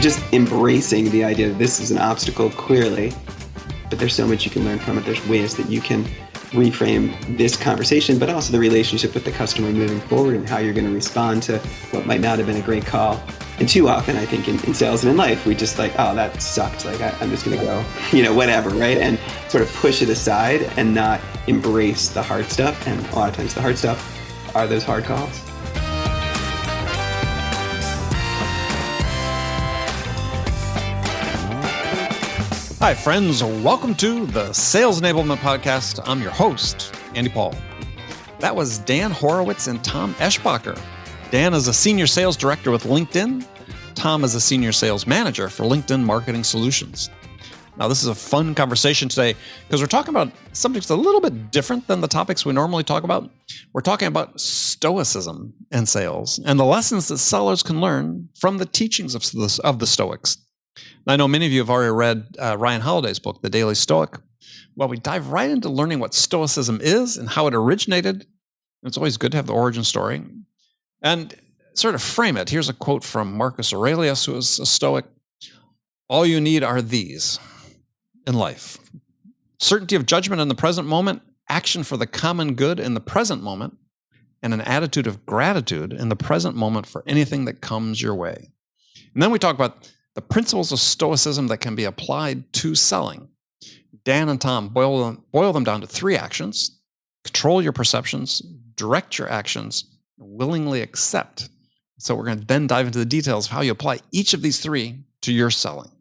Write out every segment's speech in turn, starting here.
just embracing the idea that this is an obstacle, clearly, but there's so much you can learn from it. There's ways that you can reframe this conversation, but also the relationship with the customer moving forward and how you're going to respond to what might not have been a great call. And too often, I think in sales and in life, we just like, oh, that sucked. Like, I'm just going to go, whatever, right? And sort of push it aside and not embrace the hard stuff. And a lot of times the hard stuff are those hard calls. Hi, friends. Welcome to the Sales Enablement Podcast. I'm your host, Andy Paul. That was Dan Horowitz and Tom Eschbacher. Dan is a senior sales director with LinkedIn. Tom is a senior sales manager for LinkedIn Marketing Solutions. Now, this is a fun conversation today because we're talking about subjects a little bit different than the topics we normally talk about. We're talking about Stoicism and sales and the lessons that sellers can learn from the teachings of the Stoics. I know many of you have already read Ryan Holiday's book, The Daily Stoic. Well, we dive right into learning what Stoicism is and how it originated. It's always good to have the origin story. And sort of frame it. Here's a quote from Marcus Aurelius, who is a Stoic. All you need are these in life: certainty of judgment in the present moment, action for the common good in the present moment, and an attitude of gratitude in the present moment for anything that comes your way. And then we talk about the principles of Stoicism that can be applied to selling. Dan and Tom boil them down to 3 actions: control your perceptions, direct your actions, willingly accept. So we're going to then dive into the details of how you apply each of these 3 to your selling.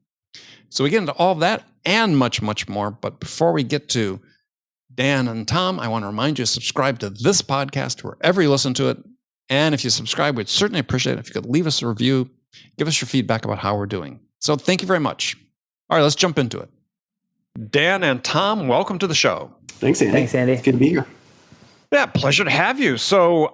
So we get into all of that and much, much more. But before we get to Dan and Tom, I want to remind you to subscribe to this podcast wherever you listen to it. And if you subscribe, we'd certainly appreciate it if you could leave us a review, give us your feedback about how we're doing. So thank you very much. All right, let's jump into it. Dan and Tom, welcome to the show. Thanks, Andy. Thanks, Andy. It's good to be here. Yeah, pleasure to have you. So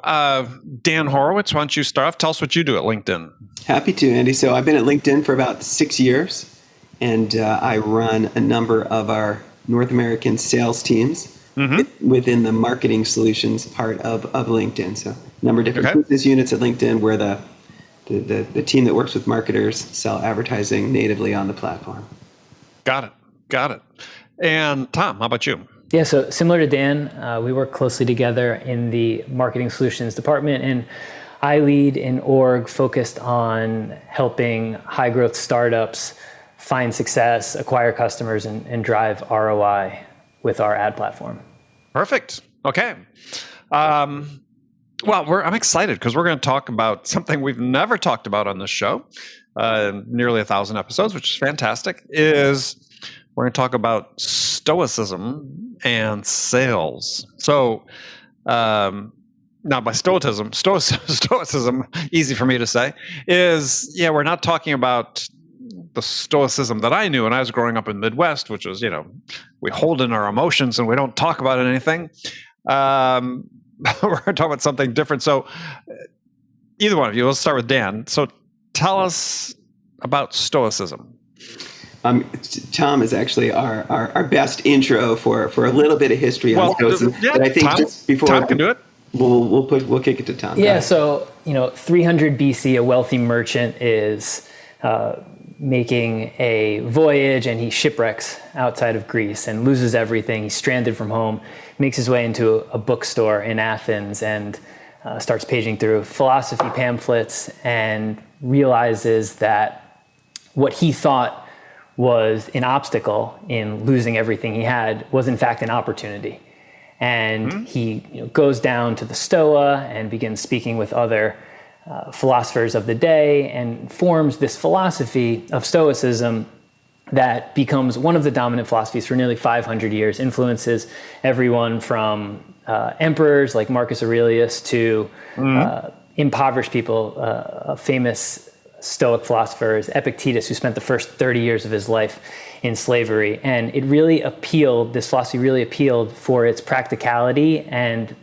Dan Horowitz, why don't you start off? Tell us what you do at LinkedIn. Happy to, Andy. So I've been at LinkedIn for about 6 years, and I run a number of our North American sales teams within the marketing solutions part of LinkedIn. So a number of different business units at LinkedIn where the team that works with marketers sell advertising natively on the platform. Got it. And Tom, how about you? Yeah, so similar to Dan, we work closely together in the marketing solutions department, and I lead an org focused on helping high growth startups find success, acquire customers, and drive ROI with our ad platform. Perfect. Okay. Well, I'm excited because we're going to talk about something we've never talked about on this show, nearly 1,000 episodes, which is fantastic. We're going to talk about Stoicism and sales. So now by Stoicism, easy for me to say, we're not talking about the Stoicism that I knew when I was growing up in the Midwest, which was, we hold in our emotions and we don't talk about anything. We're going to talk about something different. So either one of you, let's start with Dan. So tell us about Stoicism. Tom is actually our best intro for a little bit of history on Stoicism. But I think just before Tom can do it. We'll kick it to Tom. Yeah, so 300 BC, a wealthy merchant is making a voyage, and he shipwrecks outside of Greece and loses everything. He's stranded from home, makes his way into a bookstore in Athens, and starts paging through philosophy pamphlets and realizes that what he thought was an obstacle in losing everything he had was in fact an opportunity. And he goes down to the Stoa and begins speaking with other philosophers of the day and forms this philosophy of Stoicism that becomes one of the dominant philosophies for nearly 500 years, influences everyone from emperors like Marcus Aurelius to impoverished people. A famous Stoic philosopher is Epictetus, who spent the first 30 years of his life in slavery. And this philosophy really appealed for its practicality and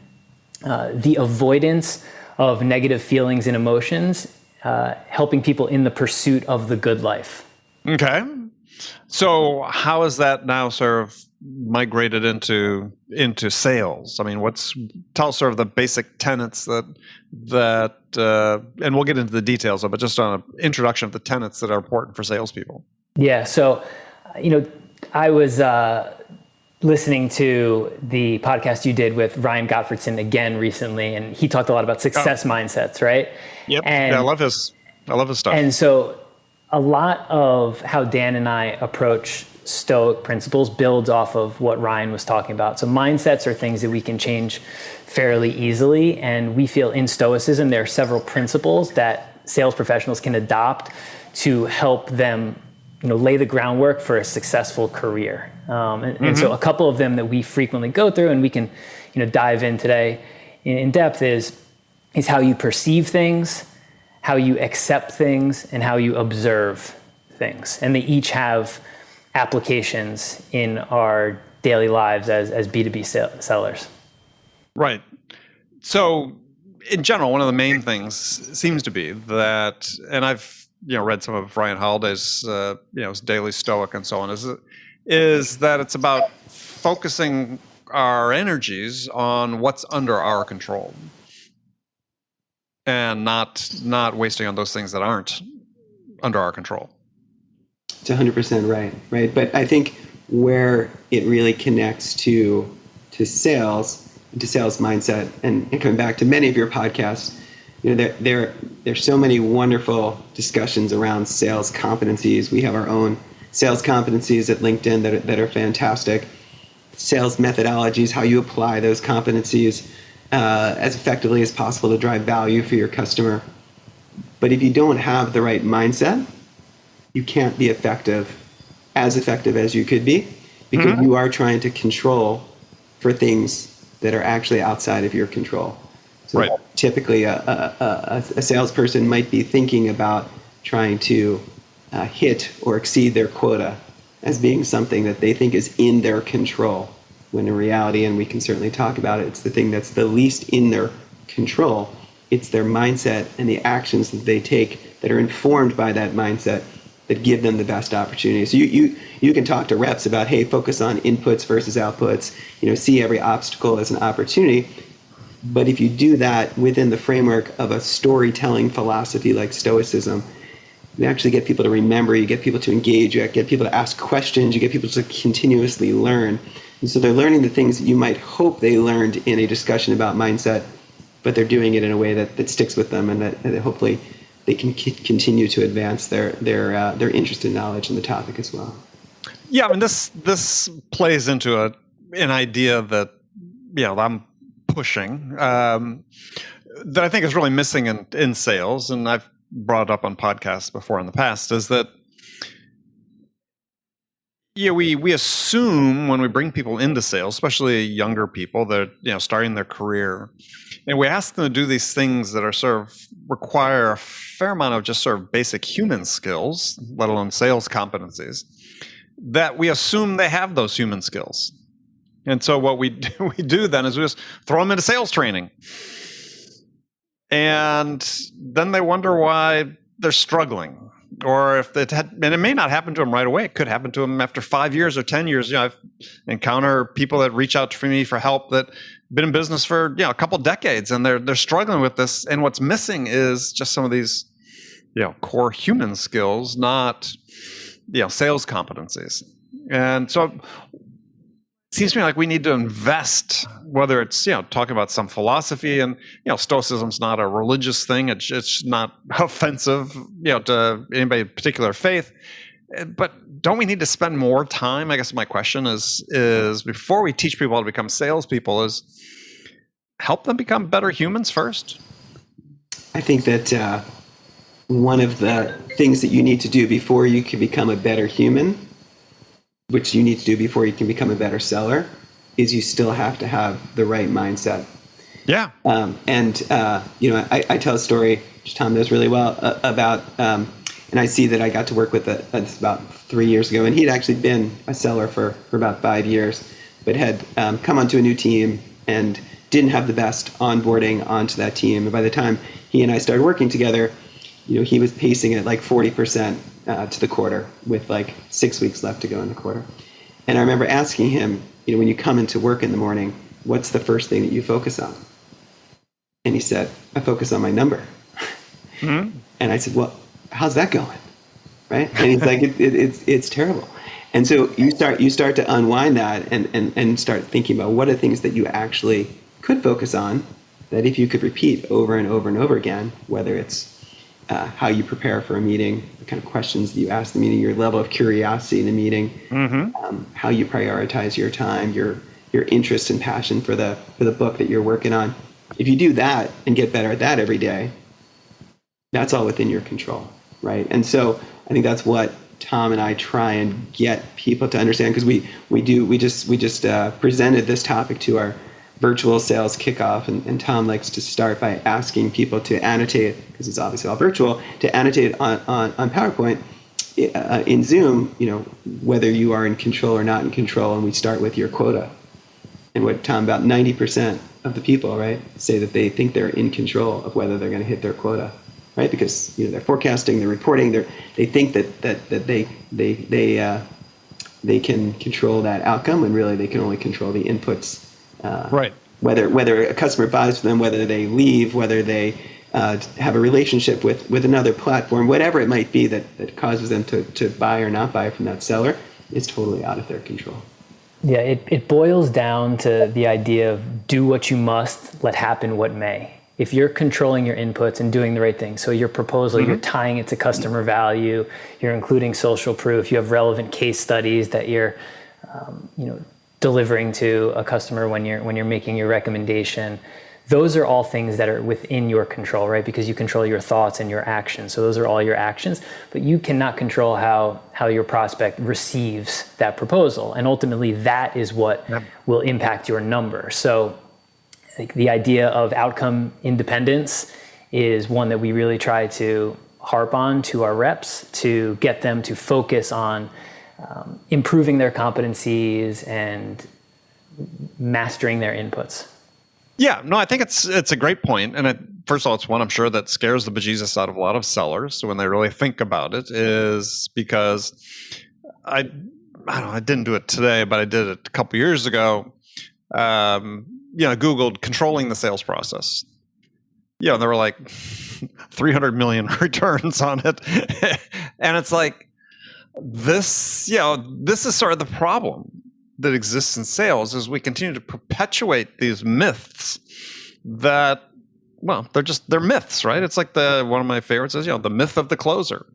the avoidance of negative feelings and emotions, helping people in the pursuit of the good life. Okay. So how is that now sort of migrated into sales? I mean, tell us sort of the basic tenets that and we'll get into the details of it, just on an introduction of the tenets that are important for salespeople. Yeah. So, I was listening to the podcast you did with Ryan Gottfredson again recently, and he talked a lot about success mindsets, right? Yep. And I love his stuff. And so a lot of how Dan and I approach Stoic principles builds off of what Ryan was talking about. So mindsets are things that we can change fairly easily. And we feel in Stoicism, there are several principles that sales professionals can adopt to help them lay the groundwork for a successful career. And so a couple of them that we frequently go through and we can dive in today in depth is how you perceive things, how you accept things, and how you observe things. And they each have applications in our daily lives as B2B sellers. Right. So in general, one of the main things seems to be that, and I've read some of Ryan Holiday's Daily Stoic and so on, is that it's about focusing our energies on what's under our control and not wasting on those things that aren't under our control. It's 100% right. But I think where it really connects to sales, to sales mindset, and coming back to many of your podcasts, there's so many wonderful discussions around sales competencies. We have our own sales competencies at LinkedIn that are fantastic. Sales methodologies, how you apply those competencies as effectively as possible to drive value for your customer. But if you don't have the right mindset, you can't be as effective as you could be, because you are trying to control for things that are actually outside of your control. So typically a salesperson might be thinking about trying to hit or exceed their quota as being something that they think is in their control, when in reality, and we can certainly talk about it, it's the thing that's the least in their control. It's their mindset and the actions that they take that are informed by that mindset that give them the best opportunities. So you can talk to reps about, hey, focus on inputs versus outputs, see every obstacle as an opportunity. But if you do that within the framework of a storytelling philosophy like Stoicism, you actually get people to remember, you get people to engage, you get people to ask questions, you get people to continuously learn. And so they're learning the things that you might hope they learned in a discussion about mindset, but they're doing it in a way that sticks with them, and that hopefully they can continue to advance their interest in knowledge in the topic as well. Yeah, I mean, this plays into an idea that I'm pushing that I think is really missing in sales, and I've brought it up on podcasts before in the past, is that we assume when we bring people into sales, especially younger people that starting their career, and we ask them to do these things that are sort of require a fair amount of just sort of basic human skills, let alone sales competencies, that we assume they have those human skills. And so what we do then is we just throw them into sales training. And then they wonder why they're struggling. Or if and it may not happen to them right away. It could happen to them after 5 years or 10 years. I've encountered people that reach out to me for help that been in business for a couple decades, and they're struggling with this. And what's missing is just some of these core human skills, not sales competencies. And so it seems to me like we need to invest, whether it's talking about some philosophy, and Stoicism's not a religious thing. It's not offensive to anybody particular faith. But don't we need to spend more time? I guess my question is before we teach people how to become salespeople, is help them become better humans first? I think that one of the things that you need to do before you can become a better human, which you need to do before you can become a better seller, is you still have to have the right mindset. Yeah. I tell a story, which Tom knows really well, about, and I see that I got to work with this about 3 years ago, and he'd actually been a seller for about 5 years, but had come onto a new team and didn't have the best onboarding onto that team. And by the time he and I started working together, he was pacing at like 40% to the quarter, with like 6 weeks left to go in the quarter. And I remember asking him, when you come into work in the morning, what's the first thing that you focus on? And he said, I focus on my number. Mm-hmm. And I said, well, how's that going? Right? And he's like, it's terrible. And so you start to unwind that and start thinking about what are things that you actually could focus on, that if you could repeat over and over and over again, whether it's how you prepare for a meeting, the kind of questions that you ask the meeting, your level of curiosity in the meeting, mm-hmm. How you prioritize your time, your interest and passion for the book that you're working on. If you do that and get better at that every day, that's all within your control, right? And so I think that's what Tom and I try and get people to understand, because we just presented this topic to our virtual sales kickoff, and Tom likes to start by asking people to annotate, because it's obviously all virtual, to annotate on PowerPoint in Zoom, whether you are in control or not in control, and we start with your quota. And what Tom, about 90% of the people, right, say that they think they're in control of whether they're going to hit their quota, right? Because they're forecasting, they're reporting, they think that they can control that outcome, when really they can only control the inputs. Right. Whether a customer buys from them, whether they leave, whether they have a relationship with another platform, whatever it might be that causes them to buy or not buy from that seller, is totally out of their control. Yeah, it boils down to the idea of do what you must, let happen what may. If you're controlling your inputs and doing the right thing, so your proposal, mm-hmm. you're tying it to customer value, you're including social proof, you have relevant case studies that you're, delivering to a customer when you're making your recommendation. Those are all things that are within your control, right? Because you control your thoughts and your actions. So those are all your actions, but you cannot control how your prospect receives that proposal. And ultimately that is what will impact your number. So the idea of outcome independence is one that we really try to harp on to our reps, to get them to focus on improving their competencies and mastering their inputs. Yeah, no, I think it's a great point. And first of all, it's one I'm sure that scares the bejesus out of a lot of sellers when they really think about it, is because I didn't do it today, but I did it a couple years ago. Googled controlling the sales process. There were like 300 million returns on it. And it's like, this is sort of the problem that exists in sales, is we continue to perpetuate these myths that, they're myths, right? It's like one of my favorites is, the myth of the closer.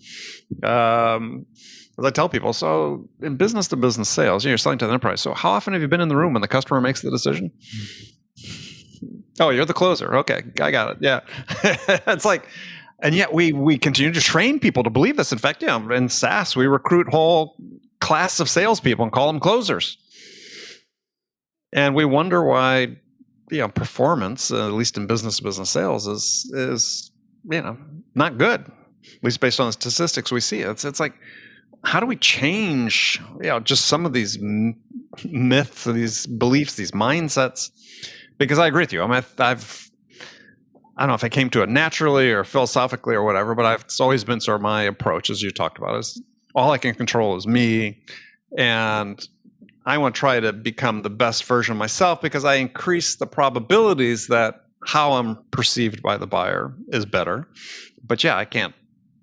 As I tell people, so in business to business sales, you're selling to the enterprise. So how often have you been in the room when the customer makes the decision? Oh, you're the closer. Okay, I got it. Yeah. It's like, and yet we continue to train people to believe this. In fact, in SaaS, we recruit whole class of salespeople and call them closers. And we wonder why, performance, at least in business-to-business sales, is not good. At least based on the statistics we see. It's like, how do we change, just some of these myths, these beliefs, these mindsets? Because I agree with you. I don't know if I came to it naturally or philosophically or whatever, but it's always been sort of my approach, as you talked about, is all I can control is me. And I want to try to become the best version of myself, because I increase the probabilities that how I'm perceived by the buyer is better. But I can't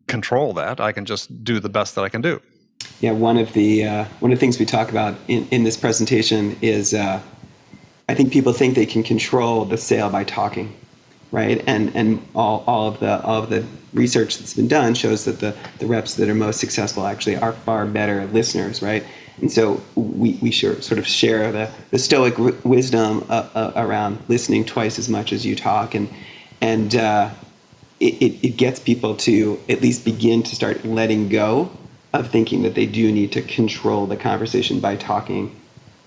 control that. I can just do the best that I can do. Yeah, one of the things we talk about in this presentation is I think people think they can control the sale by talking. Right, and all of the research that's been done shows that the reps that are most successful actually are far better listeners, right? And so we sort of share the Stoic wisdom around listening twice as much as you talk, and it gets people to at least begin to start letting go of thinking that they do need to control the conversation by talking.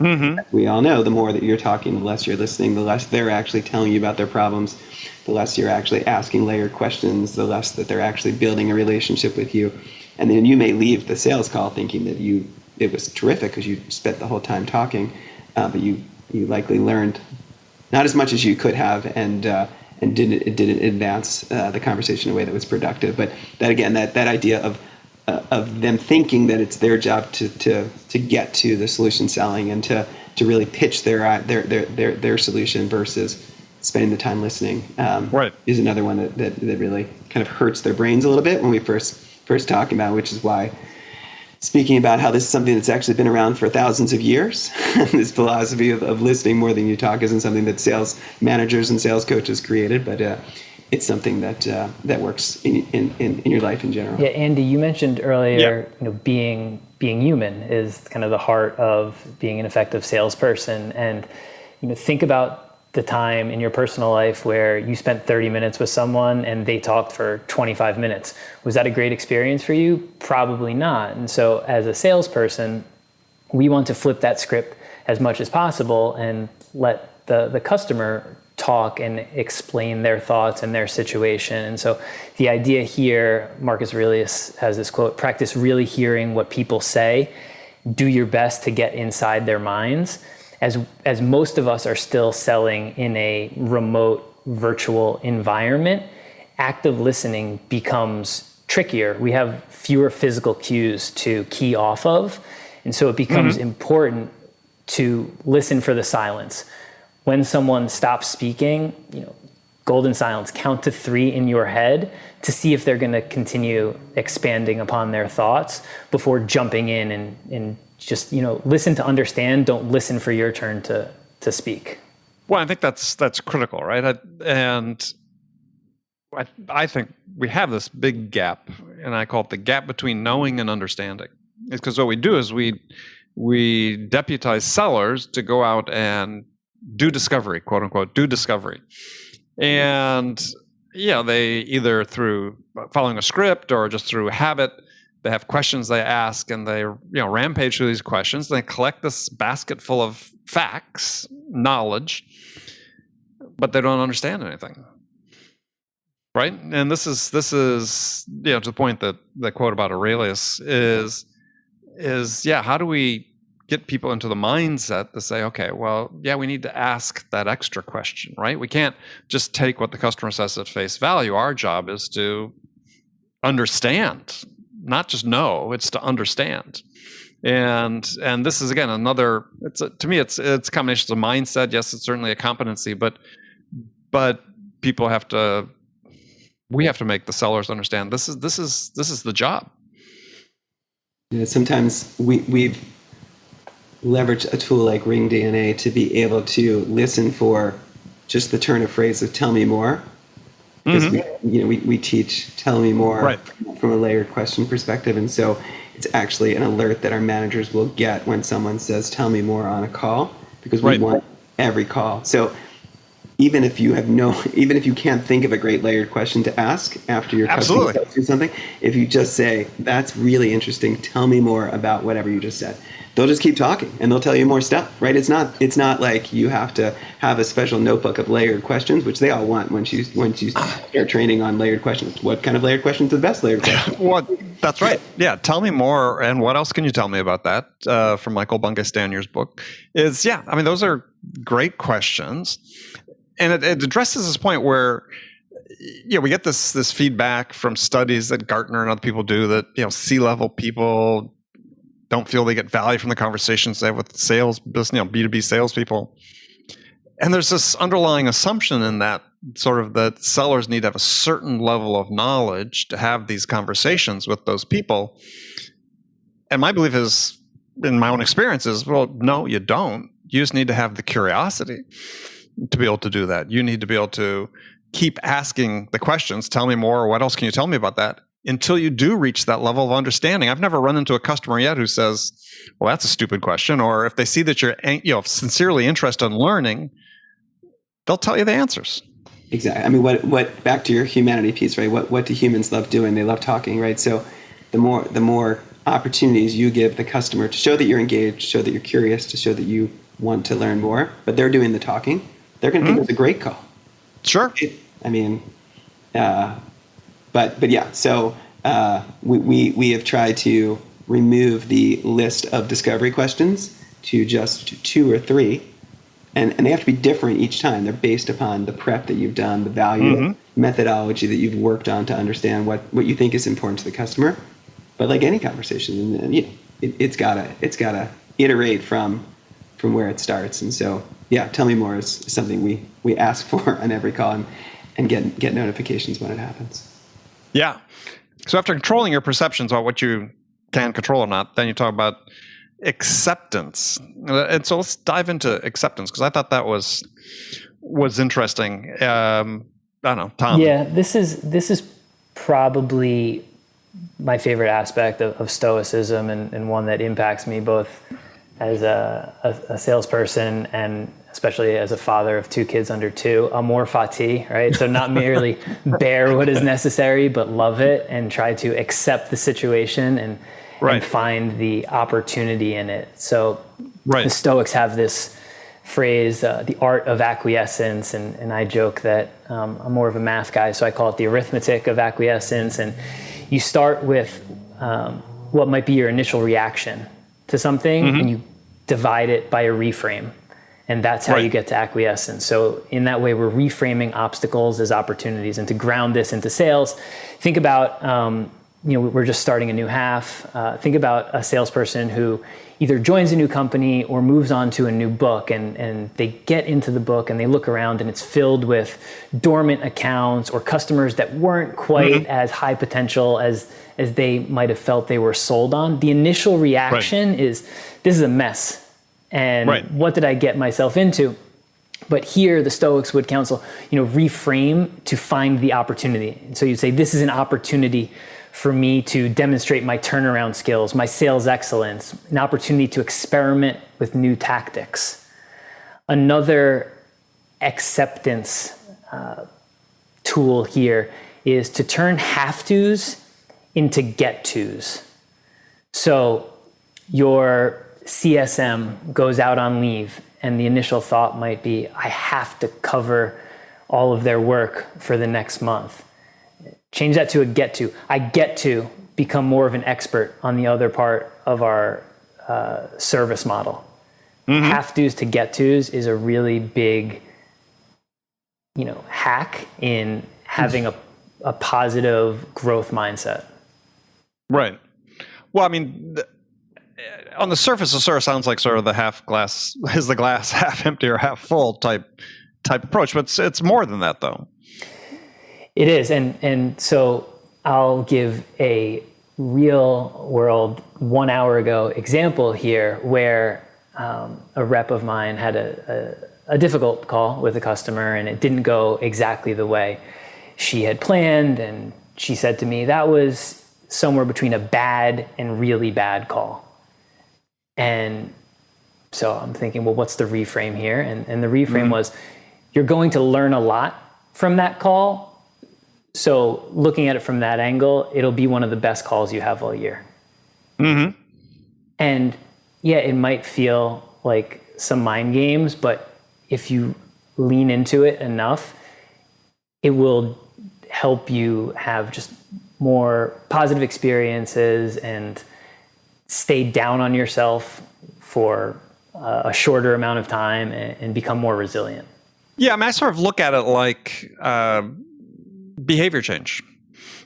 Mm-hmm. We all know the more that you're talking, the less you're listening, the less they're actually telling you about their problems, the less you're actually asking layered questions, the less that they're actually building a relationship with you. And then you may leave the sales call thinking that it was terrific because you spent the whole time talking, but you likely learned not as much as you could have, and didn't advance the conversation in a way that was productive. But that, again, that idea of of them thinking that it's their job to get to the solution selling and to really pitch their solution versus spending the time listening. Right. Is another one that really kind of hurts their brains a little bit when we first talk about, which is why speaking about how this is something that's actually been around for thousands of years. This philosophy of listening more than you talk isn't something that sales managers and sales coaches created, but it's something that works in your life in general. Yeah, Andy, you mentioned earlier, being human is kind of the heart of being an effective salesperson, and think about the time in your personal life where you spent 30 minutes with someone and they talked for 25 minutes. Was that a great experience for you? Probably not. And so as a salesperson, we want to flip that script as much as possible and let the customer talk and explain their thoughts and their situation. And so the idea here, Marcus Aurelius has this quote, practice really hearing what people say, do your best to get inside their minds. As most of us are still selling in a remote virtual environment, active listening becomes trickier. We have fewer physical cues to key off of. And so it becomes important to listen for the silence. When someone stops speaking, golden silence, count to 3 in your head to see if they're going to continue expanding upon their thoughts before jumping in and just, listen to understand. Don't listen for your turn to speak. Well, I think that's critical, right? I think we have this big gap, and I call it the gap between knowing and understanding. It's because what we do is we deputize sellers to go out and do discovery, quote unquote, do discovery. And they either through following a script or just through habit, they have questions they ask, and they rampage through these questions. They collect this basket full of facts, knowledge, but they don't understand anything, right? And this is to the point that the quote about Aurelius is how do we get people into the mindset to say, okay, well, we need to ask that extra question, right? We can't just take what the customer says at face value. Our job is to understand. Not just know, it's to understand. And this is again another. To me, it's a combination of mindset. Yes, it's certainly a competency, but people have to. We have to make the sellers understand this is the job. Yeah, sometimes we've leveraged a tool like Ring DNA to be able to listen for just the turn of phrase of "tell me more." Because we teach tell me more from a layered question perspective, and so it's actually an alert that our managers will get when someone says tell me more on a call, because we want every call. So even if you can't think of a great layered question to ask after your customer tells you something, if you just say that's really interesting, tell me more about whatever you just said, they'll just keep talking and they'll tell you more stuff, right? It's not like you have to have a special notebook of layered questions, which they all want once you start training on layered questions. What kind of layered questions are the best layered questions? Well, that's right. Yeah, tell me more. And what else can you tell me about that? From Michael Bungay-Stanier's book is, those are great questions. And it addresses this point where, we get this feedback from studies that Gartner and other people do that, C-level people don't feel they get value from the conversations they have with sales, B2B salespeople. And there's this underlying assumption in that sort of that sellers need to have a certain level of knowledge to have these conversations with those people. And my belief is, in my own experience, is, well, no, you don't. You just need to have the curiosity to be able to do that. You need to be able to keep asking the questions. Tell me more. What else can you tell me about that? Until you do reach that level of understanding. I've never run into a customer yet who says, well, that's a stupid question. Or if they see that you're sincerely interested in learning, they'll tell you the answers. Exactly. I mean, what back to your humanity piece, right? What do humans love doing? They love talking, right? So the more opportunities you give the customer to show that you're engaged, show that you're curious, to show that you want to learn more, but they're doing the talking, they're going to think it's a great call. Sure. I mean, But yeah, so we have tried to remove the list of discovery questions to just 2 or 3, and they have to be different each time. They're based upon the prep that you've done, the value methodology that you've worked on to understand what you think is important to the customer. But like any conversation, and it's gotta iterate from where it starts. And so, yeah, tell me more is something we ask for on every call and get notifications when it happens. Yeah. So after controlling your perceptions about what you can control or not, then you talk about acceptance. And so let's dive into acceptance, because I thought that was interesting. I don't know, Tom. Yeah, this is probably my favorite aspect of Stoicism, and one that impacts me both as a salesperson and especially as a father of 2 kids under 2. Amor fati, right? So not merely bear what is necessary, but love it and try to accept the situation and find the opportunity in it. So the Stoics have this phrase, the art of acquiescence, and I joke that I'm more of a math guy, so I call it the arithmetic of acquiescence. And you start with what might be your initial reaction to something, and you divide it by a reframe. And that's how you get to acquiescence. So in that way, we're reframing obstacles as opportunities. And to ground this into sales, think about, we're just starting a new half. Think about a salesperson who either joins a new company or moves on to a new book, and they get into the book and they look around and it's filled with dormant accounts or customers that weren't quite as high potential as they might have felt they were sold on. The initial reaction is, this is a mess. And what did I get myself into? But here the Stoics would counsel, reframe to find the opportunity. And so you'd say, this is an opportunity for me to demonstrate my turnaround skills, my sales excellence, an opportunity to experiment with new tactics. Another acceptance tool here is to turn have-tos into get-tos. So your CSM goes out on leave, and the initial thought might be, I have to cover all of their work for the next month. Change that to a get to. I get to become more of an expert on the other part of our service model. Have to's to get to's is a really big, hack in having a positive growth mindset. Right. Well, I mean, on the surface, it sort of sounds like sort of the the glass half empty or half full type approach, but it's more than that, though. It is, and so I'll give a real world 1 hour ago example here where a rep of mine had a difficult call with a customer, and it didn't go exactly the way she had planned, and she said to me that was somewhere between a bad and really bad call. And so I'm thinking, well, what's the reframe here? And the reframe was, you're going to learn a lot from that call. So looking at it from that angle, it'll be one of the best calls you have all year. And yeah, it might feel like some mind games, but if you lean into it enough, it will help you have just more positive experiences and stay down on yourself for a shorter amount of time and become more resilient. Yeah, I mean, I sort of look at it like behavior change,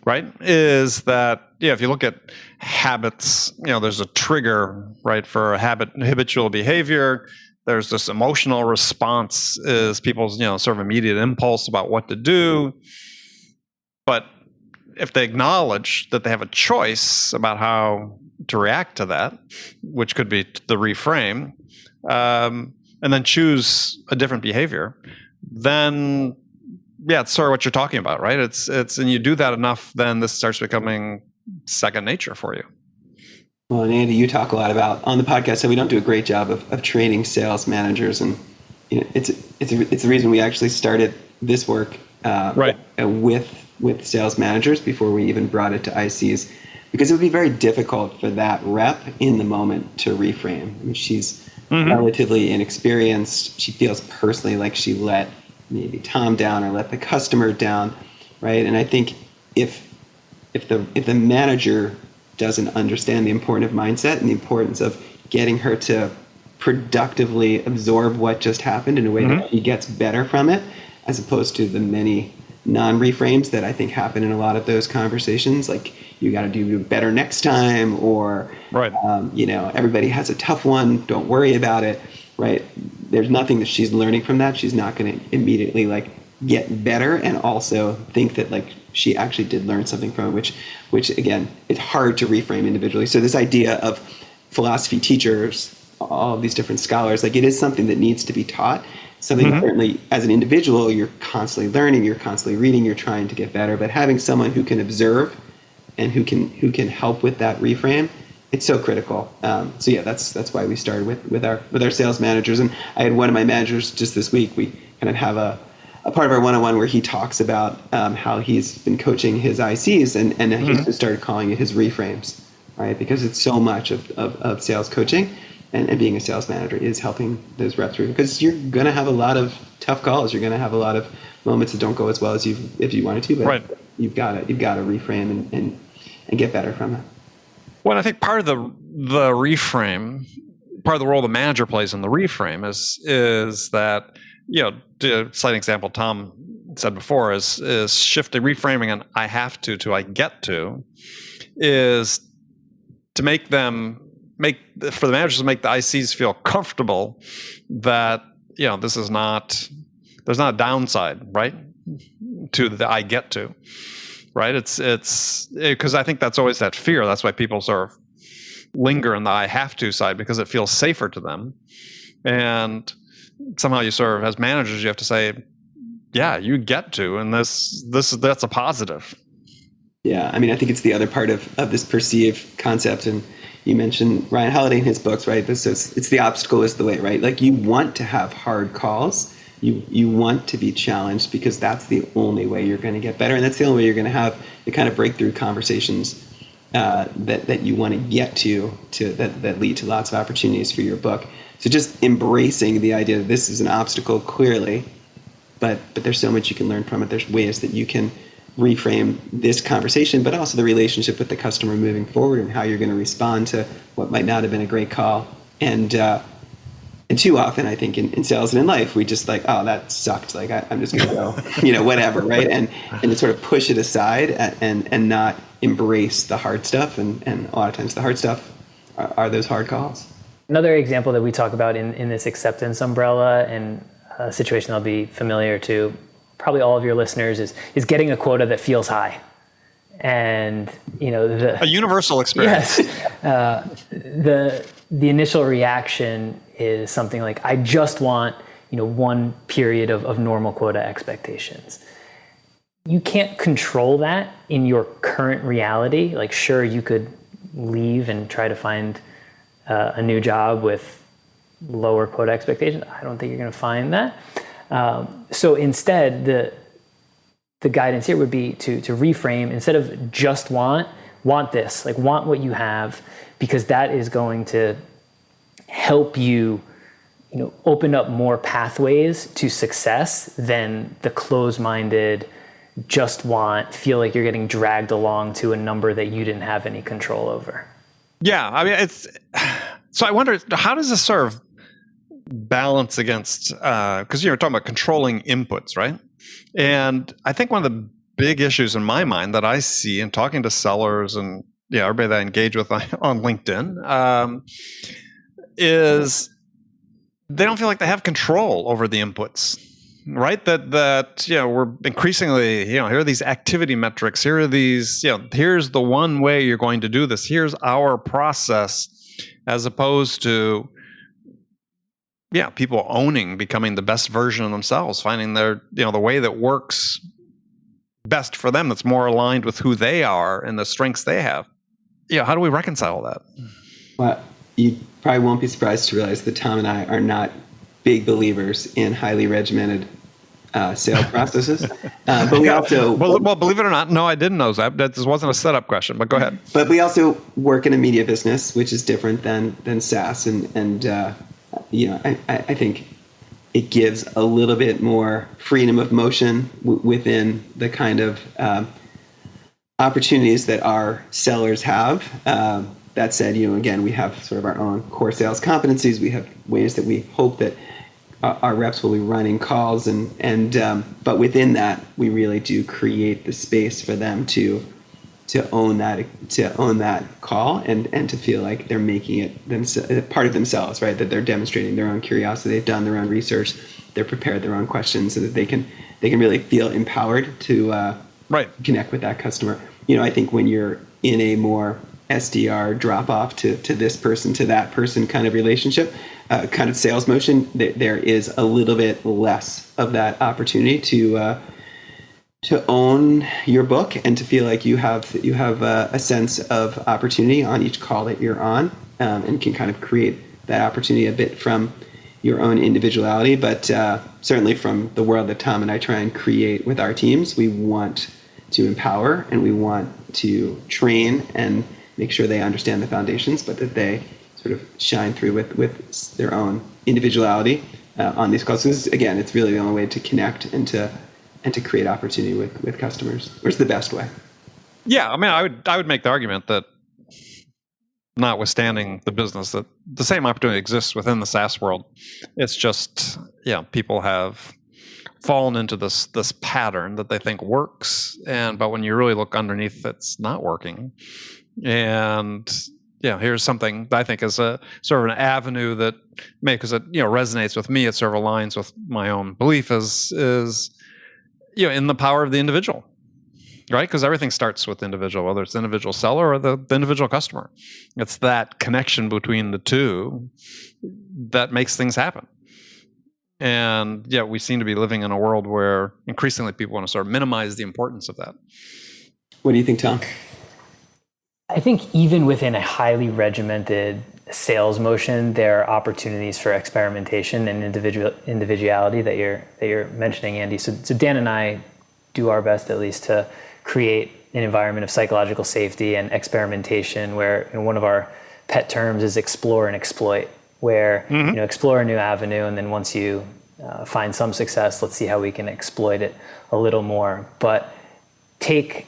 right? Is that, if you look at habits, there's a trigger, right, for a habitual behavior. There's this emotional response is people's, sort of immediate impulse about what to do. But if they acknowledge that they have a choice about how to react to that, which could be the reframe, and then choose a different behavior, then it's sort of what you're talking about, right? It's and you do that enough, then this starts becoming second nature for you. Well, and Andy, you talk a lot about on the podcast, so we don't do a great job of training sales managers, and it's the reason we actually started this work with sales managers before we even brought it to ICs, because it would be very difficult for that rep in the moment to reframe. I mean, she's relatively inexperienced. She feels personally like she let maybe Tom down or let the customer down, right? And I think if the manager doesn't understand the importance of mindset and the importance of getting her to productively absorb what just happened in a way that she gets better from it, as opposed to the many non-reframes that I think happen in a lot of those conversations, like you got to do better next time, or Right. Everybody has a tough one, don't worry about it, right? There's nothing that she's learning from that. She's not going to immediately like get better and also think that like she actually did learn something from it, which again, it's hard to reframe individually. So this idea of philosophy teachers, all of these different scholars, like it is something that needs to be taught. Something certainly as an individual, you're constantly learning, you're constantly reading, you're trying to get better, but having someone who can observe and who can help with that reframe, it's so critical. So yeah, that's why we started with our sales managers. And I had one of my managers just this week. We kind of have a part of our one-on-one where he talks about how he's been coaching his ICs and he just started calling it his reframes, right? Because it's so much of sales coaching. And being a sales manager is helping those reps through, because you're going to have a lot of tough calls. You're going to have a lot of moments that don't go as well as if you wanted to, but Right. you've got to reframe and get better from it. Well, I think part of the reframe, part of the role the manager plays in the reframe is that, the slight example Tom said before is shifting, reframing an I have to I get to, is to for the managers to make the ICs feel comfortable that, this is not, there's not a downside, right, to the I get to, right? It's because I think that's always that fear. That's why people sort of linger in the I have to side, because it feels safer to them. And somehow you sort of, as managers, you have to say, yeah, you get to, and that's a positive. Yeah, I mean, I think it's the other part of this perceived concept, and you mentioned Ryan Holiday in his books, right? It's the obstacle is the way, right? Like you want to have hard calls, you want to be challenged, because that's the only way you're going to get better, and that's the only way you're going to have the kind of breakthrough conversations that you want to get to that lead to lots of opportunities for your book. So just embracing the idea that this is an obstacle, clearly, but there's so much you can learn from it. There's ways that you can reframe this conversation, but also the relationship with the customer moving forward, and how you're going to respond to what might not have been a great call. And too often, I think in sales and in life, we just like, oh, that sucked. Like I'm just going to go, whatever, right? And to sort of push it aside and not embrace the hard stuff. And a lot of times, the hard stuff are those hard calls. Another example that we talk about in this acceptance umbrella, and a situation that'll be familiar to probably all of your listeners, is getting a quota that feels high. And a universal experience. Yes. The initial reaction is something like, I just want one period of normal quota expectations. You can't control that in your current reality. Like, sure, you could leave and try to find a new job with lower quota expectations. I don't think you're going to find that. So instead, the guidance here would be to reframe, instead of just want this, like want what you have, because that is going to help you, open up more pathways to success than the closed-minded, just want, feel like you're getting dragged along to a number that you didn't have any control over. Yeah, I mean, so I wonder, how does this sort of balance against, because you're talking about controlling inputs, right? And I think one of the big issues in my mind that I see in talking to sellers and everybody that I engage with on LinkedIn is they don't feel like they have control over the inputs, right? That we're increasingly, here are these activity metrics, here are these, here's the one way you're going to do this, here's our process, as opposed to people becoming the best version of themselves, finding their, the way that works best for them, that's more aligned with who they are and the strengths they have. How do we reconcile that? Well, you probably won't be surprised to realize that Tom and I are not big believers in highly regimented sales processes. But we also... Well, believe it or not, no, I didn't know that. This wasn't a setup question, but go ahead. But we also work in a media business, which is different than SaaS. And I think it gives a little bit more freedom of motion within the kind of opportunities that our sellers have. That said, again, we have sort of our own core sales competencies. We have ways that we hope that our reps will be running calls, but within that, we really do create the space for them to own that call and to feel like they're making it part of themselves, right? That they're demonstrating their own curiosity, they've done their own research, they're prepared their own questions, so that they can really feel empowered to connect with that customer. I think when you're in a more SDR drop off to this person to that person kind of relationship, kind of sales motion, there is a little bit less of that opportunity to own your book and to feel like you have a sense of opportunity on each call that you're on, and can kind of create that opportunity a bit from your own individuality. But certainly from the world that Tom and I try and create with our teams, we want to empower and we want to train and make sure they understand the foundations, but that they sort of shine through with their own individuality on these calls. So again, it's really the only way to connect and to create opportunity with customers, or it's the best way. Yeah, I mean, I would make the argument that, notwithstanding the business, that the same opportunity exists within the SaaS world. It's just, people have fallen into this pattern that they think works, but when you really look underneath, it's not working. And here's something that I think is a sort of an avenue that because it resonates with me. It sort of aligns with my own belief is in the power of the individual, right? Because everything starts with the individual, whether it's the individual seller or the individual customer. It's that connection between the two that makes things happen. And we seem to be living in a world where increasingly people want to sort of minimize the importance of that. What do you think, Tom? I think even within a highly regimented sales motion, there are opportunities for experimentation and individuality that you're mentioning, Andy. So Dan and I do our best, at least, to create an environment of psychological safety and experimentation, where one of our pet terms is explore and exploit, where explore a new avenue, and then once you find some success, let's see how we can exploit it a little more. But take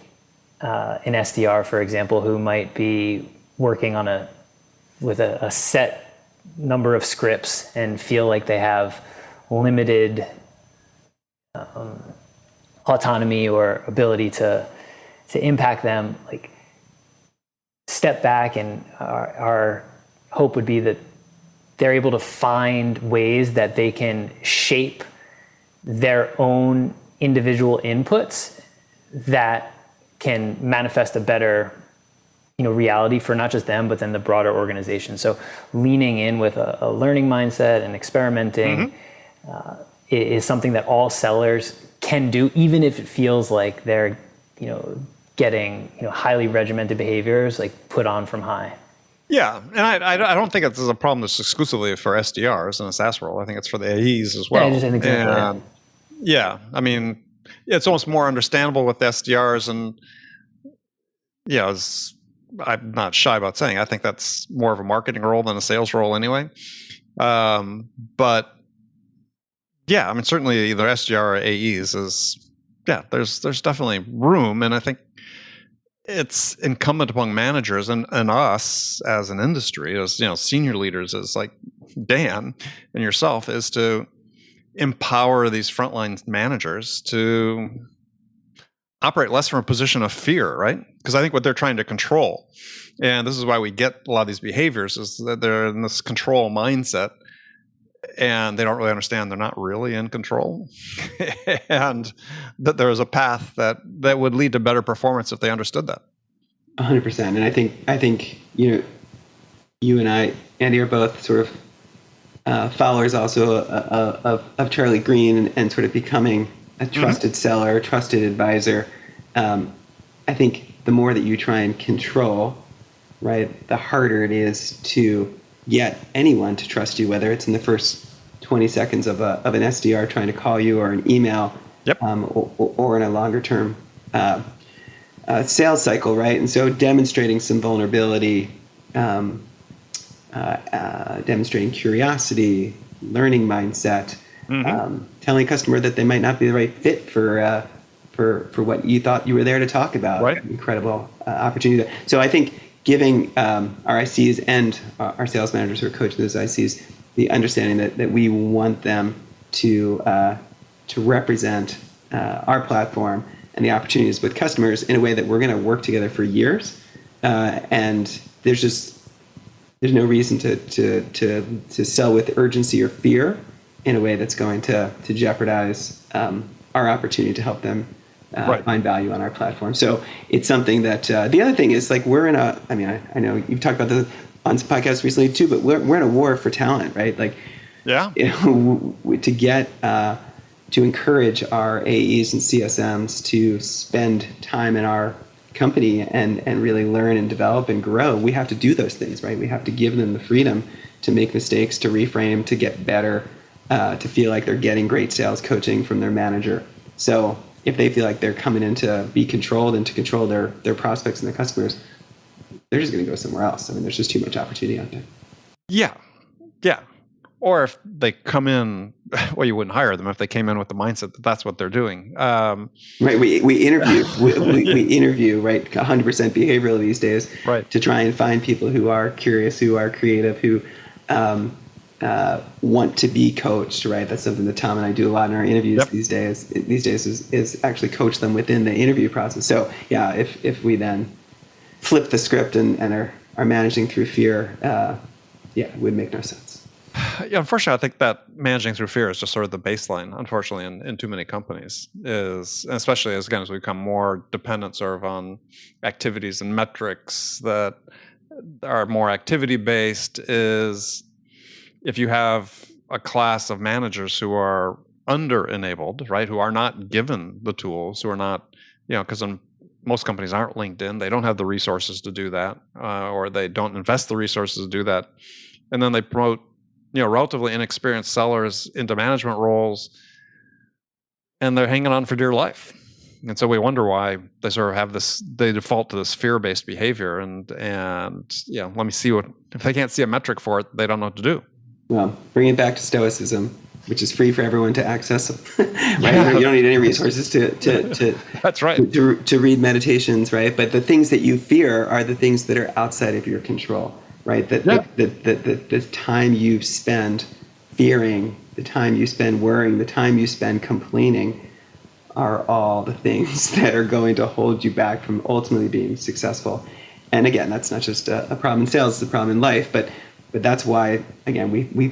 an SDR, for example, who might be working with a set number of scripts and feel like they have limited autonomy or ability to impact them. Like, step back, and our hope would be that they're able to find ways that they can shape their own individual inputs that can manifest a better reality for not just them, but then the broader organization. So leaning in with a learning mindset and experimenting is something that all sellers can do, even if it feels like they're getting highly regimented behaviors like put on from high. Yeah, and I don't think it's a problem that's exclusively for SDRs in a SaaS world. I think it's for the AEs as well. I mean, it's almost more understandable with SDRs, and I'm not shy about saying I think that's more of a marketing role than a sales role anyway. But I mean, certainly either SDR or AEs is there's definitely room, and I think it's incumbent upon managers and us as an industry, as senior leaders, as like Dan and yourself, is to empower these frontline managers to operate less from a position of fear, right? Because I think what they're trying to control, and this is why we get a lot of these behaviors, is that they're in this control mindset, and they don't really understand they're not really in control, and that there is a path that would lead to better performance if they understood that. 100%. And I think you and I, Andy, are both sort of followers also of Charlie Green and sort of becoming a trusted seller, trusted advisor. I think the more that you try and control, right, the harder it is to get anyone to trust you, whether it's in the first 20 seconds of an SDR trying to call you, or an email, or in a longer term sales cycle, right? And so demonstrating some vulnerability, demonstrating curiosity, learning mindset, telling a customer that they might not be the right fit for what you thought you were there to talk about. Right. Incredible opportunity. So I think giving our ICs and our sales managers who are coaching those ICs the understanding that we want them to represent our platform and the opportunities with customers in a way that we're going to work together for years. And there's no reason to sell with urgency or fear in a way that's going to jeopardize our opportunity to help them find value on our platform. So it's something that the other thing is, like, we're in a, I mean, I know you've talked about this on some podcasts recently too, but we're in a war for talent, right? Like, to get to encourage our AEs and CSMs to spend time in our company and really learn and develop and grow, we have to do those things, right? We have to give them the freedom to make mistakes, to reframe, to get better, to feel like they're getting great sales coaching from their manager. So if they feel like they're coming in to be controlled and to control their prospects and their customers, they're just going to go somewhere else. I mean, there's just too much opportunity out there. Yeah. Or if they come in, well, you wouldn't hire them if they came in with the mindset that that's what they're doing. Right. We interview, we interview, right, 100% behavioral these days, right, to try and find people who are curious, who are creative, who want to be coached, right? That's something that Tom and I do a lot in our interviews these days. Is actually coach them within the interview process. So yeah, if we then flip the script and are managing through fear, it would make no sense. Yeah, unfortunately, I think that managing through fear is just sort of the baseline, unfortunately, in too many companies, is, especially as we become more dependent sort of on activities and metrics that are more activity-based, is if you have a class of managers who are under-enabled, right, who are not given the tools, who are not, because most companies aren't LinkedIn, they don't have the resources to do that, or they don't invest the resources to do that, and then they promote relatively inexperienced sellers into management roles, and they're hanging on for dear life. And so we wonder why they sort of have this, they default to this fear-based behavior, and let me see if they can't see a metric for it, they don't know what to do. Well, bring it back to Stoicism, which is free for everyone to access, right? You don't need any resources to That's right. To read meditations, right? But the things that you fear are the things that are outside of your control, right? The time you spend fearing, the time you spend worrying, the time you spend complaining are all the things that are going to hold you back from ultimately being successful. And again, that's not just a problem in sales, it's a problem in life, but that's why, again, we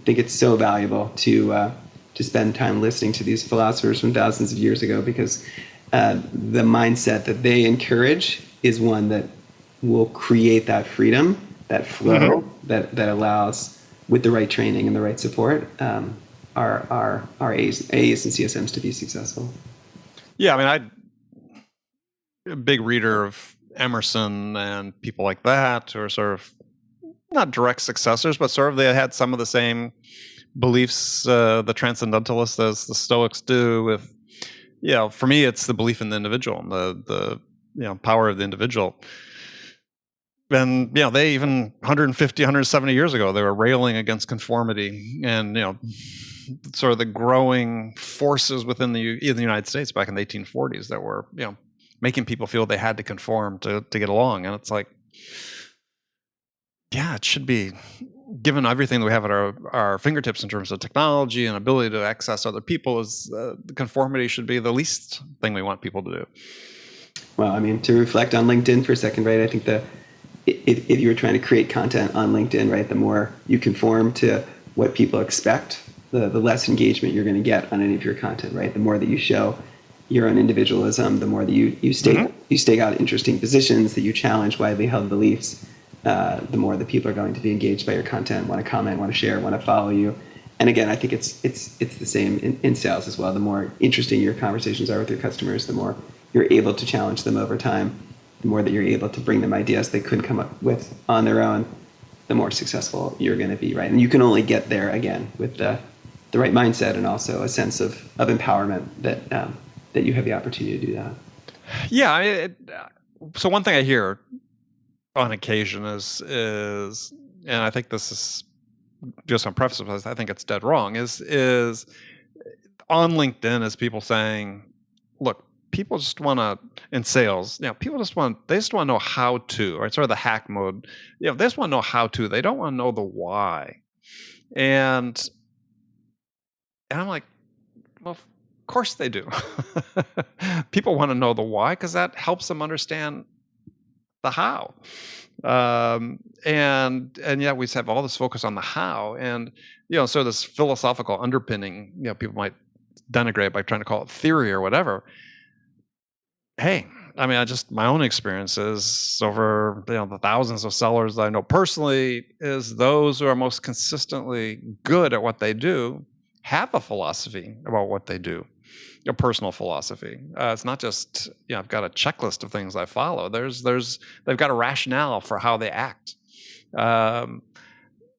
think it's so valuable to spend time listening to these philosophers from thousands of years ago, because the mindset that they encourage is one that will create that freedom, that flow, that allows, with the right training and the right support, our A's and CSMs to be successful. Yeah, I mean, I'm a big reader of Emerson and people like that, who are sort of not direct successors, but sort of they had some of the same beliefs, the transcendentalists, as the Stoics do. With, for me, it's the belief in the individual and the power of the individual. And they even 150, 170 years ago, they were railing against conformity and sort of the growing forces within the United States back in the 1840s that were making people feel they had to conform to get along. And it's like, it should be, given everything that we have at our fingertips in terms of technology and ability to access other people, is the conformity should be the least thing we want people to do. Well, I mean, to reflect on LinkedIn for a second, right? I think if you were trying to create content on LinkedIn, right, the more you conform to what people expect, the less engagement you're going to get on any of your content, right? The more that you show your own individualism, the more that you stake out interesting positions, that you challenge widely held beliefs, the more that people are going to be engaged by your content, want to comment, want to share, want to follow you. And again, I think it's the same in sales as well. The more interesting your conversations are with your customers, the more you're able to challenge them over time, the more that you're able to bring them ideas they couldn't come up with on their own, the more successful you're going to be, right? And you can only get there, again, with the right mindset and also a sense of empowerment that you have the opportunity to do that. Yeah. So one thing I hear on occasion is, and I think this is just on preface, because I think it's dead wrong, is on LinkedIn is people saying, look, people just want to, in sales, people just want to know how to, right? Sort of the hack mode. They just want to know how to. They don't want to know the why. And And I'm like, well, of course they do. People want to know the why because that helps them understand the how. And yet we have all this focus on the how, and so this philosophical underpinning, people might denigrate by trying to call it theory or whatever. Hey, I mean, my own experiences over the thousands of sellers I know personally is those who are most consistently good at what they do have a philosophy about what they do, a personal philosophy. It's not just I've got a checklist of things I follow. They've got a rationale for how they act, and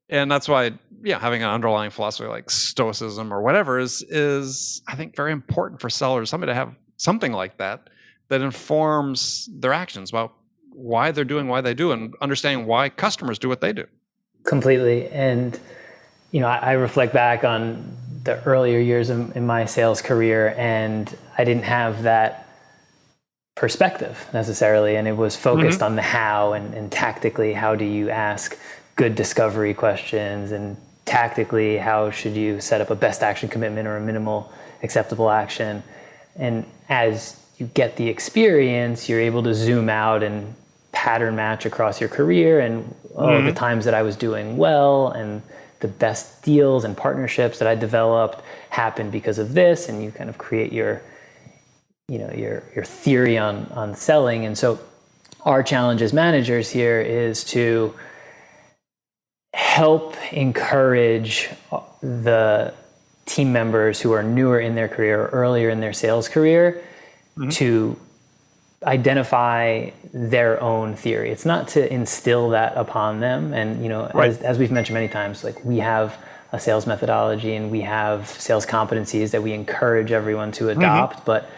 that's why having an underlying philosophy like Stoicism or whatever is I think very important for sellers. Somebody to have something like that informs their actions about why they're doing why they do, and understanding why customers do what they do. Completely. And I reflect back on the earlier years in my sales career, and I didn't have that perspective necessarily, and it was focused on the how, and tactically, how do you ask good discovery questions, and tactically, how should you set up a best action commitment or a minimal acceptable action. And as you get the experience, you're able to zoom out and pattern match across your career, and the times that I was doing well and the best deals and partnerships that I developed happened because of this, and you kind of create your theory on selling. And so our challenge as managers here is to help encourage the team members who are newer in their career or earlier in their sales career to identify their own theory. It's not to instill that upon them. And, as we've mentioned many times, like, we have a sales methodology and we have sales competencies that we encourage everyone to adopt. But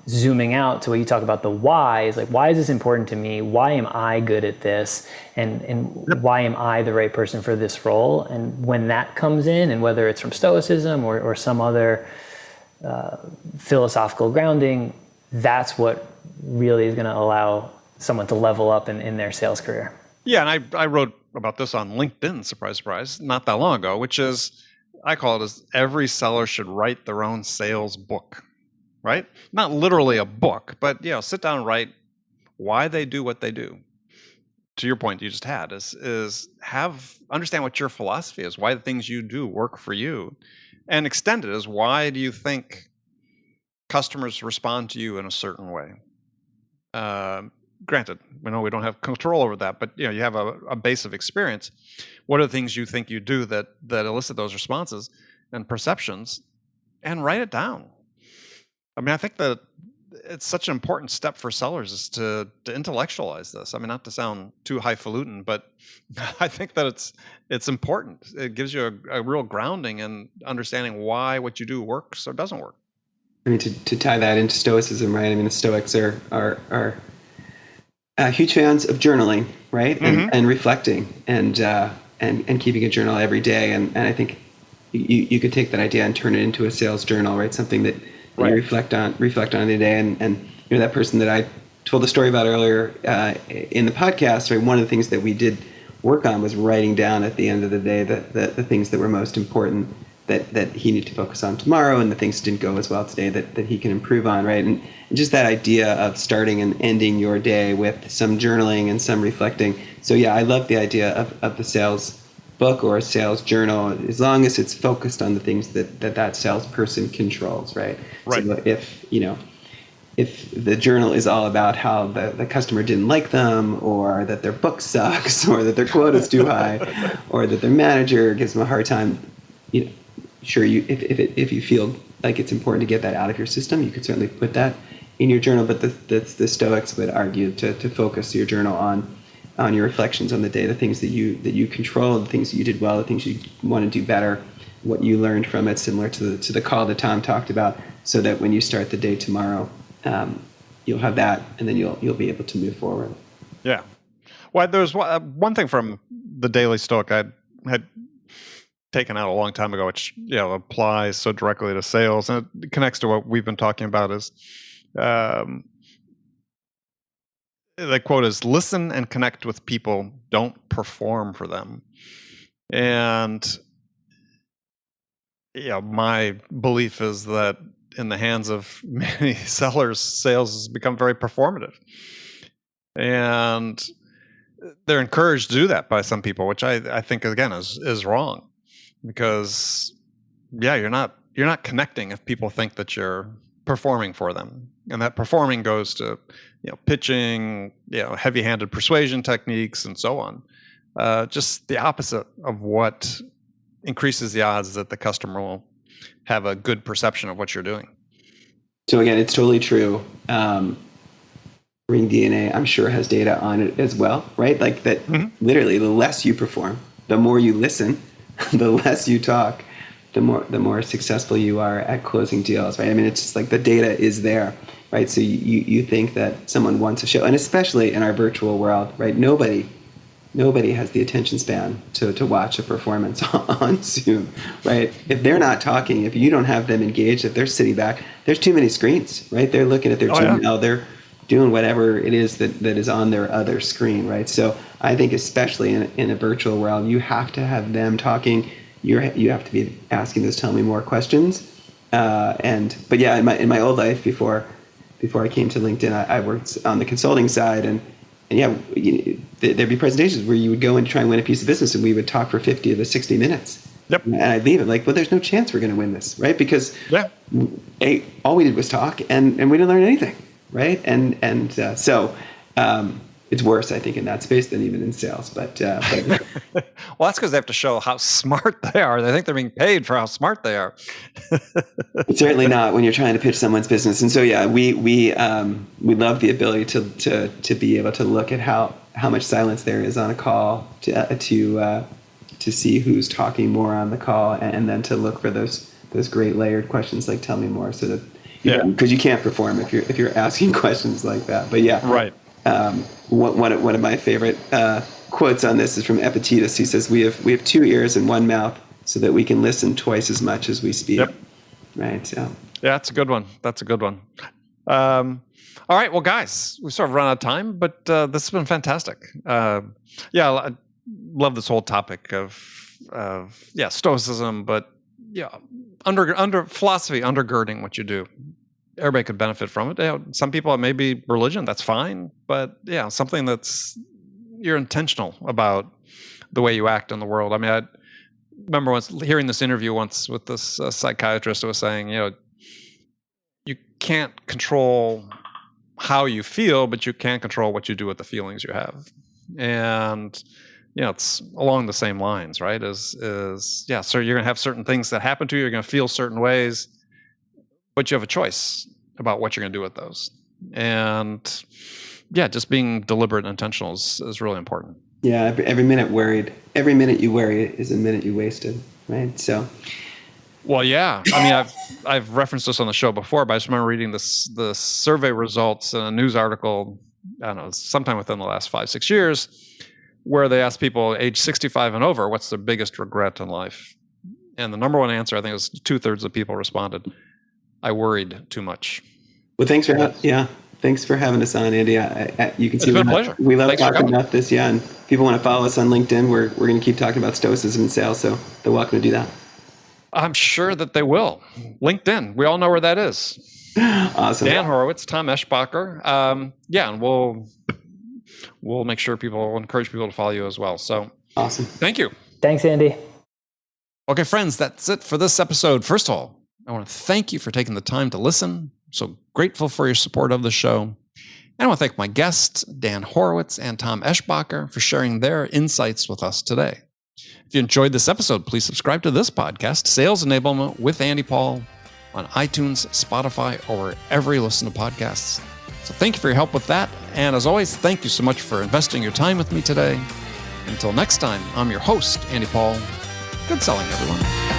zooming out to what you talk about, the why is like, why is this important to me? Why am I good at this? And why am I the right person for this role? And when that comes in, and whether it's from Stoicism or some other philosophical grounding, that's what really is going to allow someone to level up in their sales career. Yeah, and I wrote about this on LinkedIn, surprise, surprise, not that long ago, which is, I call it as every seller should write their own sales book, right? Not literally a book, but sit down and write why they do what they do. To your point you just had, is understand what your philosophy is, why the things you do work for you, and extend it as, why do you think customers respond to you in a certain way? Granted, we know we don't have control over that, but you have a base of experience. What are the things you think you do that elicit those responses and perceptions, and write it down. I mean, I think that it's such an important step for sellers is to intellectualize this. I mean, not to sound too highfalutin, but I think that it's important. It gives you a real grounding in understanding why what you do works or doesn't work. I mean, to tie that into Stoicism, right? I mean, the Stoics are huge fans of journaling, right? And reflecting and keeping a journal every day. And I think you could take that idea and turn it into a sales journal, right? Something that you reflect on the day. And that person that I told the story about earlier in the podcast, right? One of the things that we did work on was writing down at the end of the day the things that were most important that he needed to focus on tomorrow, and the things that didn't go as well today that he can improve on, right? And just that idea of starting and ending your day with some journaling and some reflecting. So yeah, I love the idea of the sales book or a sales journal, as long as it's focused on the things that salesperson controls, right? Right. So if the journal is all about how the customer didn't like them, or that their book sucks, or that their quota is too high, or that their manager gives them a hard time, sure, if you feel like it's important to get that out of your system, you could certainly put that in your journal. But the Stoics would argue to focus your journal on your reflections on the day, the things that you control, the things that you did well, the things you want to do better, what you learned from it, similar to the call that Tom talked about, so that when you start the day tomorrow, you'll have that, and then you'll be able to move forward. Yeah. Well, there's one thing from the Daily Stoic I had taken out a long time ago, which applies so directly to sales, and it connects to what we've been talking about. Is the quote is, "Listen and connect with people, don't perform for them." And my belief is that in the hands of many sellers, sales has become very performative. And they're encouraged to do that by some people, which I think, again, is wrong. Because, you're not connecting if people think that you're performing for them. And that performing goes to, pitching, heavy-handed persuasion techniques and so on. Just the opposite of what increases the odds that the customer will have a good perception of what you're doing. So again, it's totally true. Ring DNA, I'm sure, has data on it as well, right? Like that, literally, the less you perform, the more you listen, the less you talk, the more successful you are at closing deals, right? I mean, it's just like the data is there, right? So you think that someone wants a show, and especially in our virtual world, right? Nobody has the attention span to watch a performance on Zoom, right? If they're not talking, if you don't have them engaged, if they're sitting back, there's too many screens, right? They're looking at their Gmail, they're doing whatever it is that is on their other screen, right? So I think especially in a virtual world, you have to have them talking. You have to be asking those tell me more questions. But yeah, in my old life before I came to LinkedIn, I worked on the consulting side, and there'd be presentations where you would go and try and win a piece of business, and we would talk for 50 to 60 minutes. Yep. And I'd leave it like, well, there's no chance we're going to win this, right? Because all we did was talk, and we didn't learn anything, right? So it's worse, I think, in that space than even in sales. But well, that's because they have to show how smart they are. They think they're being paid for how smart they are. It's certainly not when you're trying to pitch someone's business. And so, we love the ability to be able to look at how much silence there is on a call, to see who's talking more on the call, and then to look for those great layered questions like "tell me more," so that because you can't perform if you're asking questions like that. But right. One of my favorite quotes on this is from Epictetus. He says, "We have two ears and one mouth, so that we can listen twice as much as we speak." Yep. Right. So. Yeah, that's a good one. All right, well, guys, we sort of run out of time, but this has been fantastic. I love this whole topic of Stoicism, but under philosophy undergirding what you do. Everybody could benefit from it. Some people, it may be religion, that's fine, but something that's you're intentional about the way you act in the world. I mean, I remember once hearing this interview once with this psychiatrist who was saying, you can't control how you feel, but you can control what you do with the feelings you have. And it's along the same lines, right? So you're going to have certain things that happen to you. You're going to feel certain ways, but you have a choice about what you're going to do with those. And just being deliberate and intentional is really important. Yeah, every minute you worry is a minute you wasted, right? So. Well, yeah. I mean, I've referenced this on the show before, but I just remember reading the survey results in a news article, I don't know, sometime within the last 5-6 years, where they asked people age 65 and over, what's their biggest regret in life? And the number one answer, I think, was 2/3 of people responded, I worried too much. Well, thanks for having us on, Andy. You can see it's been a pleasure. We love thanks talking about this. Yeah, and if people want to follow us on LinkedIn, we're going to keep talking about Stoicism and sales, so they're welcome to do that. I'm sure that they will. LinkedIn, we all know where that is. Awesome. Dan Horowitz, Tom Eschbacher. And we'll make sure we'll encourage people to follow you as well. So awesome. Thank you. Thanks, Andy. Okay, friends, that's it for this episode. First of all, I want to thank you for taking the time to listen. I'm so grateful for your support of the show. And I want to thank my guests, Dan Horowitz and Tom Eschbacher, for sharing their insights with us today. If you enjoyed this episode, please subscribe to this podcast, Sales Enablement with Andy Paul, on iTunes, Spotify, or wherever you listen to podcasts. So thank you for your help with that. And as always, thank you so much for investing your time with me today. Until next time, I'm your host, Andy Paul. Good selling, everyone.